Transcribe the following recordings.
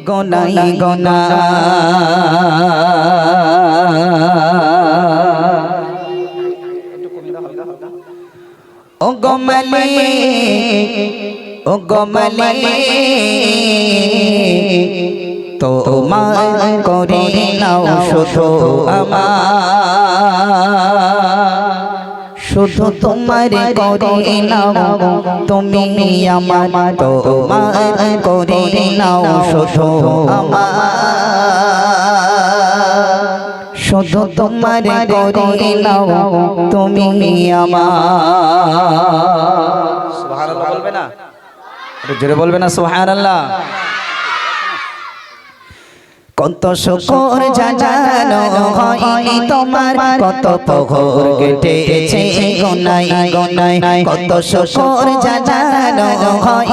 গনাই গনা ও গমালে ও গমালে তোমার করে নাও শুধু আমার শুধু তোমার করে নাও তুমি আমার তোমার করে নাও শুধু আমার শুধু তোমার করে নাও তুমি আমার সুবহানাল্লাহ বলবে না একটু জোরে বলবে না সুবহানাল্লাহ কত শুকর জানানো হয় তোমার কত প্রহর কেটেছে গোনাই গোনাই কত শুকর জানানো হয়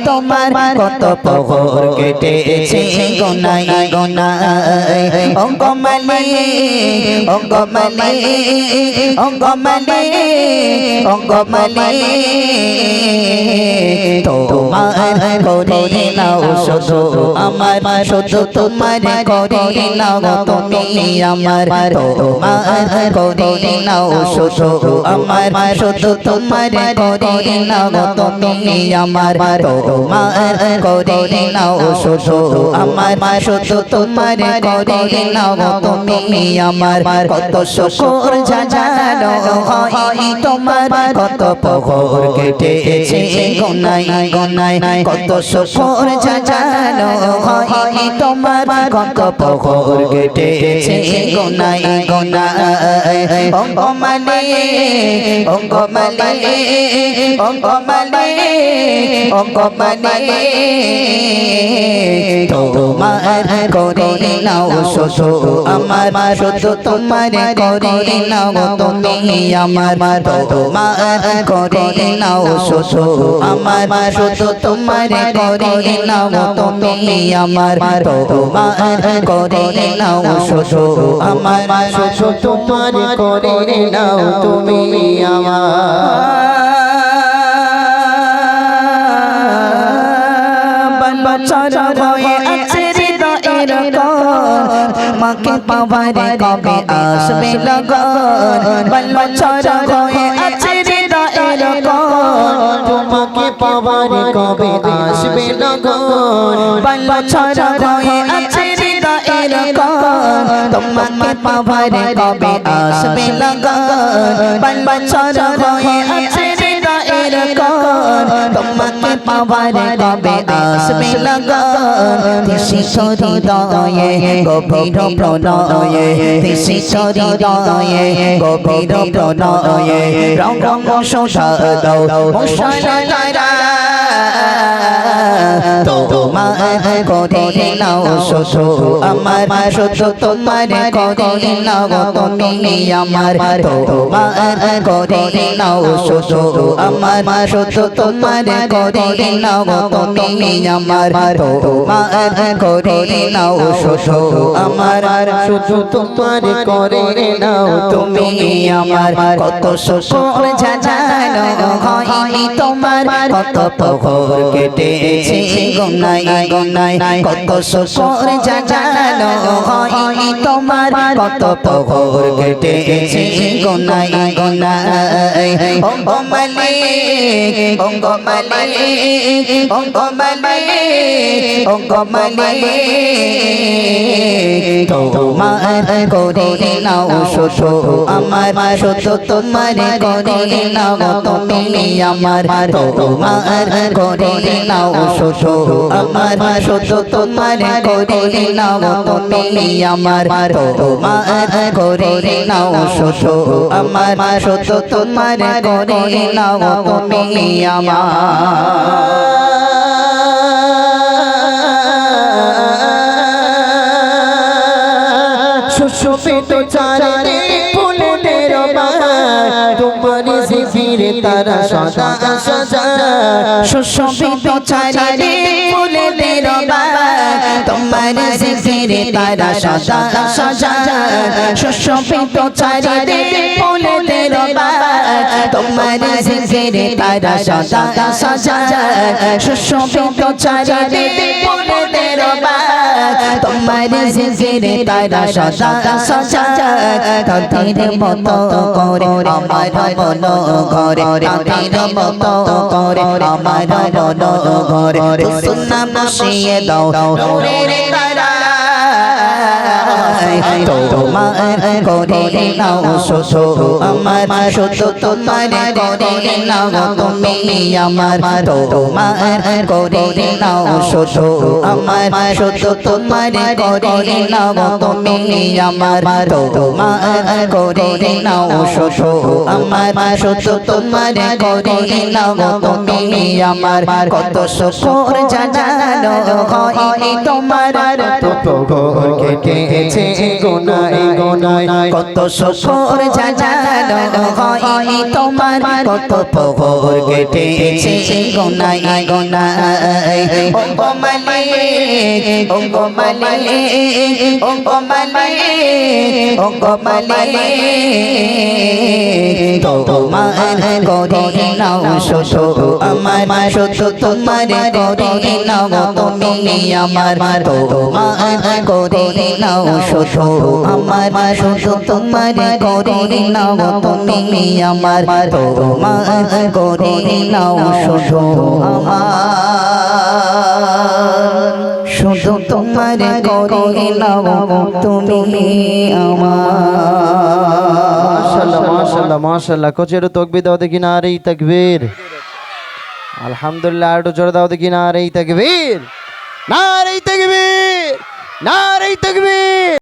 তোমার কত প্রহর কেটেছে গোনাই গোনাই ও গমালে ও গমালে ও গমালে ও গমালে তোমার করে নাও শুধু আমার শুধু তোমার করে নাও তুমি আমার তোমার করে নাও শুধু আমার শুধু তোমার করে নাও তুমি আমার তোমার করে নাও শুধু আমার শুধু তোমার করে নাও তুমি আমার কত শুকর জানানো হয় তোমার কত প্রহর কেটেছে গোনাই গোনাই কত শুকর জানানো হয় তোমার কত প্রহর কেটেছে গোনাই গোনাই ও গমালে ও গমালে ও গমালে ও গমালে তোমার করে নাও শুধু আমার শুধু তোমার করে নাও তুমি আমার তোমার করে নাও শুধু আমার শুধু তোমার করে নাও তুমি আমার তোমার করে নাও শুধু আমার শুধু তোমার করে নাও তুমি আমার বাচ্চা হয়ে আছে হৃদয়ের কোণ মাকে পাওয়ার কবে আসবে লগন বাচ্চা হয়ে আছে হৃদয়ের কোণ তোমাকে পাওয়ার কবে আসবে লগন বাচ্চা হয়ে আছে হৃদয়ের কোণ তোমাকে পাওয়ার কবে আসবে লগন বাচ্চা হয়ে আছে হৃদয়ের কোণ তোমাকে পাওয়ার কবে আসবে লগন তিসিত হৃদয়ে গভীর প্রণয়ে তিসিত হৃদয়ে গভীর প্রণয়ে রং রং শোষা দাও মশালা তারা তোমার করে নাও শুধু আমার শুধু তোমার করে নাও তুমি আমার তোমার করে নাও শুধু আমার শুধু তোমার করে নাও তুমি আমার তোমার করে নাও শুধু আমার শুধু তোমার করে নাও তুমি আমার কত শুকর জানানো হয় তোমার কত প্রহর কেটেছে গোনাই গোনাই কত শুকর জানানো হয় তোমার কত প্রহর কেটেছে গোনাই গোনাই ও গমালে ও গমালে ও গমালে ও গমালে তোমার করে নাও শুধু আমার শুধু তোমার করে নাও তুমি আমার তোমার করে নাও শুধু আমার শুধু তোমার করে নাও তুমি আমার তোমার করে নাও শুধু আমার শুধু তোমার করে নাও তুমি আমার সুশোভিত চারে ফুলের বাগান তোমার জিকিরে তারা সদা সজা সুশোভিত চারে ফুলের বাগান তোমার জিকিরে তারা সদা সজা সুশোভিত চারে ফুলের বাগান তোমার জিকিরে তারা সদা সজা সুশোভিত চারে ফুলের বাগান তোমার জিকিরে তারা সদা সজাগ তাদের মতো করে আমার বলো ঘরে তাদের মতো করে আমার বলো ঘরে সুন্না বসিয়ে দাও নূরের তারা তোমার করে নাও শুধু আমার শুধু তোমার করে নাও তুমি আমার তোমার করে নাও শুধু আমার শুধু তোমার করে নাও তুমি আমার তোমার করে নাও শুধু আমার শুধু তোমার করে নাও তুমি আমার কত শুকর জানানো হয় তোমার কেটেছে গোনাই গোনাই কত শুকর জানানো হয় তোমার কত পকর কেটেছে গোনাই গোনাই ও মালিক ও মালিক ও মালিক ও মালিক তোমার করে নাও শুধু আমার শুধু তোমার করে নাও তুমি আমার তোমার করে নাও শুধু আমার শুধু তোমার করে নাও তুমি আমার তোমার করে নাও শুধু আমার শুধু তোমার করে নাও তুমি আমার মাশাআল্লাহ মাশাআল্লাহ কোচের তাকবীর দাও দেখি নারে তাকবীর আলহামদুলিল্লাহ আরো জোরে দাও দেখি নারে তাকবীর নারে তাকবীর নারে তাকবীর